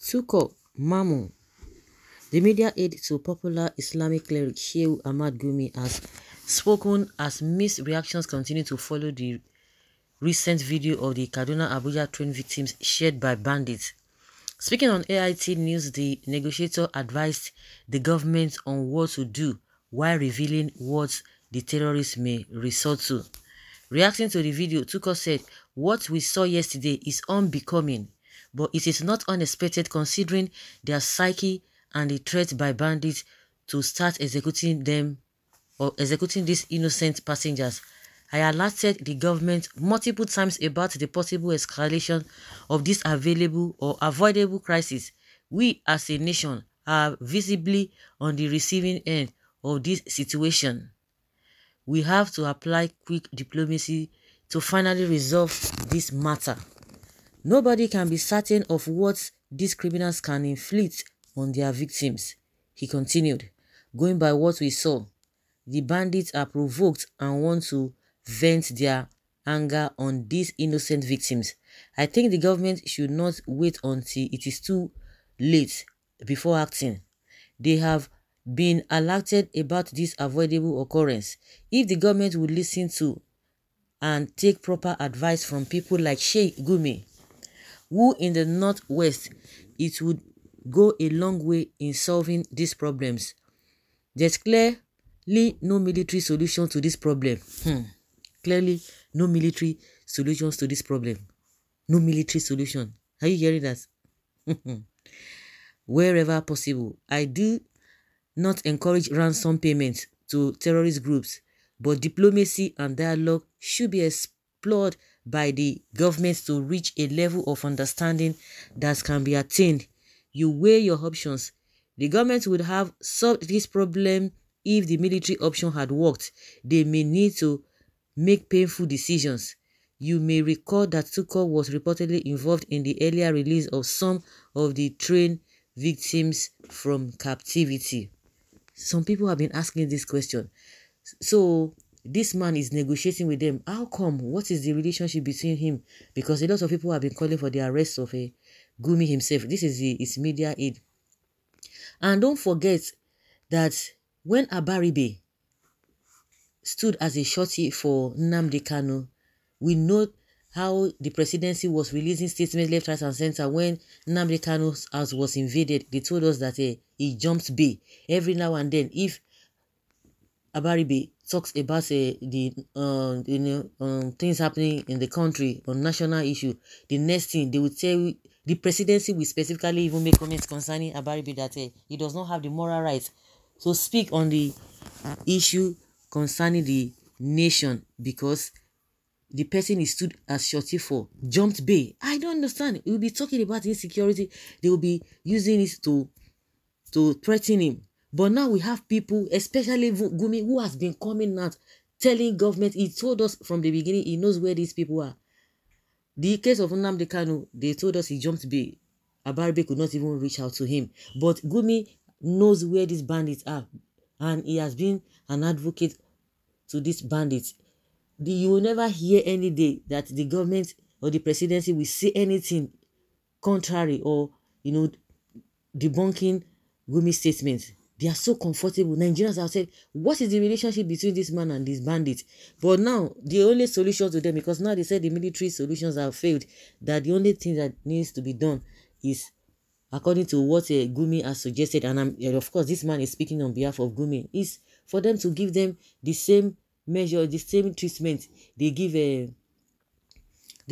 Tukur Mamu, the media aide to popular Islamic cleric Sheikh Ahmad Gumi, has spoken as mixed reactions continue to follow the recent video of the Kaduna-Abuja train victims shared by bandits. Speaking on AIT News, the negotiator advised the government on what to do while revealing what the terrorists may resort to. Reacting to the video, Tukur said, "What we saw yesterday is unbecoming, but it is not unexpected considering their psyche and the threat by bandits to start executing these innocent passengers. I alerted the government multiple times about the possible escalation of this available or avoidable crisis. We as a nation are visibly on the receiving end of this situation. We have to apply quick diplomacy to finally resolve this matter. Nobody can be certain of what these criminals can inflict on their victims," he continued. "Going by what we saw, the bandits are provoked and want to vent their anger on these innocent victims. I think the government should not wait until it is too late before acting. They have been alerted about this avoidable occurrence. If the government would listen to and take proper advice from people like Sheikh Gumi, who in the northwest, it would go a long way in solving these problems. There's clearly no military solution to this problem." Clearly, no military solutions to this problem. No military solution. Are you hearing that? "Wherever possible, I do not encourage ransom payments to terrorist groups, but diplomacy and dialogue should be explored by the government to reach a level of understanding that can be attained. You weigh your options. The government would have solved this problem if the military option had worked. They may need to make painful decisions. You may recall that Tukur was reportedly involved in the earlier release of some of the train victims from captivity." Some people have been asking this question. So this man is negotiating with them. How come? What is the relationship between him? Because a lot of people have been calling for the arrest of Gumi himself. This is his media aide. And don't forget that when Abaribe stood as a shorty for Nnamdi Kanu, we know how the presidency was releasing statements left, right, and center when Nnamdi Kanu's house was invaded. They told us that he jumped bay. Every now and then, if Abaribe talks about things happening in the country on national issue, the next thing they will tell you, the presidency will specifically even make comments concerning Abaribe that he does not have the moral right to speak on the issue concerning the nation because the person he stood as shorty for jumped bay. I don't understand. We will be talking about insecurity. They will be using it to threaten him. But now we have people, especially Gumi, who has been coming out telling government. He told us from the beginning he knows where these people are. The case of Nnamdi Kanu, they told us he jumped bay. Abaribe could not even reach out to him. But Gumi knows where these bandits are. And he has been an advocate to these bandits. You will never hear any day that the government or the presidency will say anything contrary or, debunking Gumi's statements. They are so comfortable. Nigerians have said, what is the relationship between this man and these bandits? But now, the only solution to them, because now they said the military solutions have failed, that the only thing that needs to be done is, according to what Gumi has suggested, and of course this man is speaking on behalf of Gumi, is for them to give them the same measure, the same treatment they give the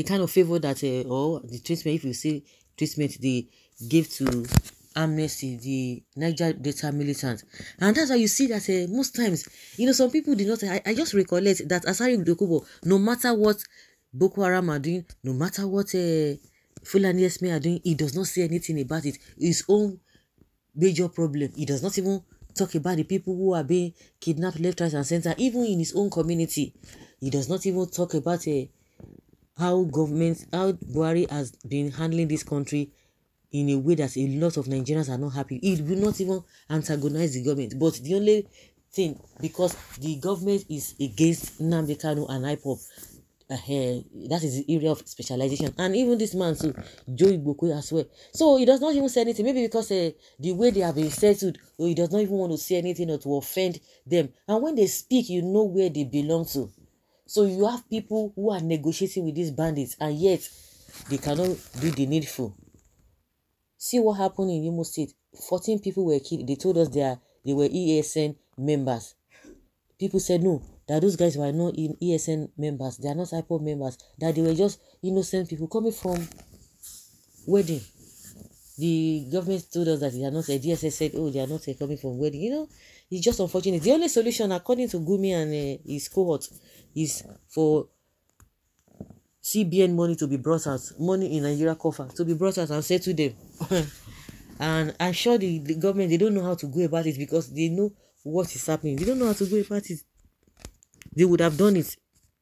kind of favor that or the treatment, if you say treatment, they give to Amnesty, the Niger Delta militants. And that's why you see that most times, some people did not. I just recollect that ASARI DOKUBO, no matter what Boko Haram are doing, no matter what Fulani Esme are doing, he does not say anything about it. His own major problem. He does not even talk about the people who are being kidnapped left, right, and center, even in his own community. He does not even talk about how Buhari has been handling this country in a way that a lot of Nigerians are not happy. He will not even antagonize the government. But the only thing, because the government is against Nnamdi Kanu and IPOB, that is the area of specialization. And even this man too, Joe Igbokoe as well. So he does not even say anything. Maybe because the way they have been settled, or he does not even want to say anything or to offend them. And when they speak, you know where they belong to. So you have people who are negotiating with these bandits, and yet they cannot do the needful. See what happened in Imo State. 14 people were killed. They told us they were ESN members. People said no, that those guys were not ESN members. They are not IPOB members. That they were just innocent people coming from wedding. The government told us that they are not. The DSS said, oh, they are not coming from wedding. You know, it's just unfortunate. The only solution, according to Gumi and his cohort, is for CBN money to be brought out, money in Nigeria coffer to be brought out and said to them. And I'm sure the government, they don't know how to go about it because they know what is happening. They don't know how to go about it. They would have done it.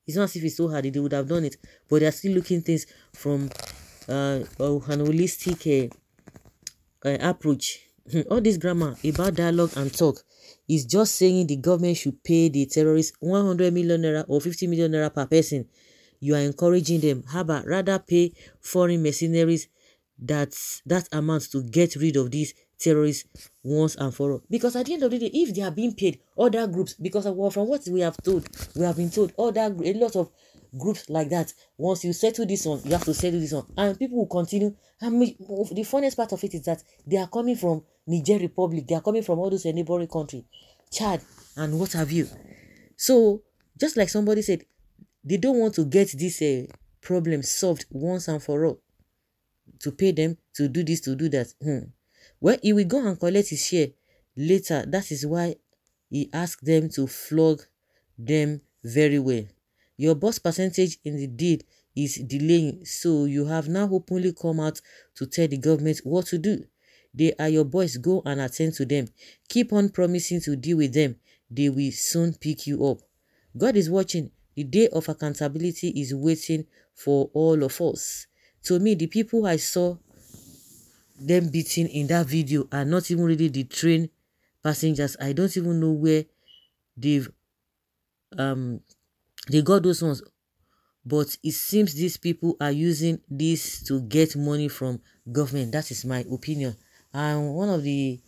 It's not as if it's so hard. They would have done it. But they are still looking things from an holistic approach. All this grammar about dialogue and talk is just saying the government should pay the terrorists 100 million naira or 50 million naira per person. You are encouraging them. How about rather pay foreign mercenaries that amount to get rid of these terrorists once and for all? Because at the end of the day, if they are being paid, other groups, because from what we have been told, a lot of groups like that, once you settle this one, you have to settle this one, and people will continue. And the funniest part of it is that they are coming from Niger Republic, they are coming from all those neighboring countries, Chad and what have you. So just like somebody said, they don't want to get this problem solved once and for all, to pay them to do this, to do that. Well, he will go and collect his share later. That is why he asked them to flog them very well. Your boss percentage in the deal is delaying, so you have now openly come out to tell the government what to do. They are your boys. Go and attend to them. Keep on promising to deal with them. They will soon pick you up. God is watching. The day of accountability is waiting for all of us. To me, the people I saw them beating in that video are not even really the train passengers. I don't even know where they got those ones. But it seems these people are using this to get money from government. That is my opinion. And one of the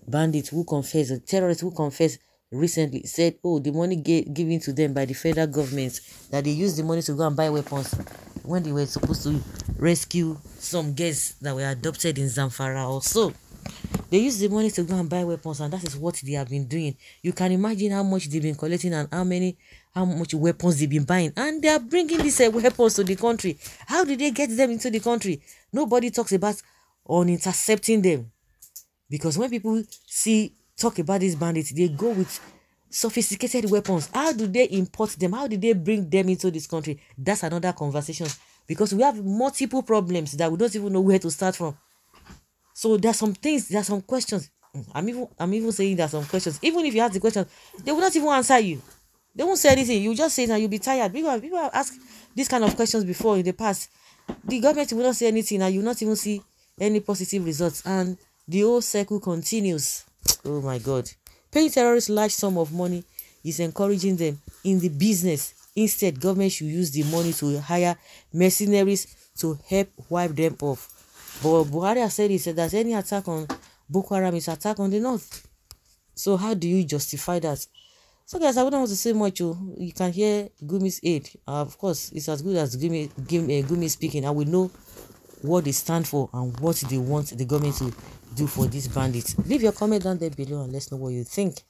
bandits who confessed, the terrorists who confessed recently, said, oh, the money given to them by the federal government, that they used the money to go and buy weapons when they were supposed to rescue some girls that were adopted in Zamfara or so. They used the money to go and buy weapons, and that is what they have been doing. You can imagine how much they've been collecting and how much weapons they've been buying. And they are bringing these weapons to the country. How did they get them into the country? Nobody talks about on intercepting them. Because when people talk about these bandits, they go with sophisticated weapons. How do they import them? How did they bring them into this country? That's another conversation. Because we have multiple problems that we don't even know where to start from. So there's some things, there's some questions. I'm even saying there's some questions. Even if you ask the question, they will not even answer you. They won't say anything. You just say it and you'll be tired. People have asked these kind of questions before in the past. The government will not say anything and you will not even see any positive results. And the whole cycle continues. Oh my God. Paying terrorists large sum of money is encouraging them in the business. Instead, government should use the money to hire mercenaries to help wipe them off. But Buhari has said, he said that any attack on Boko Haram is attack on the north. So how do you justify that? So guys, I wouldn't want to say much. You can hear GUMI'S AIDE. Of course, it's as good as Gumi speaking. I will know what they stand for and what they want the government to do for these bandits. Leave your comment down there below and let's know what you think.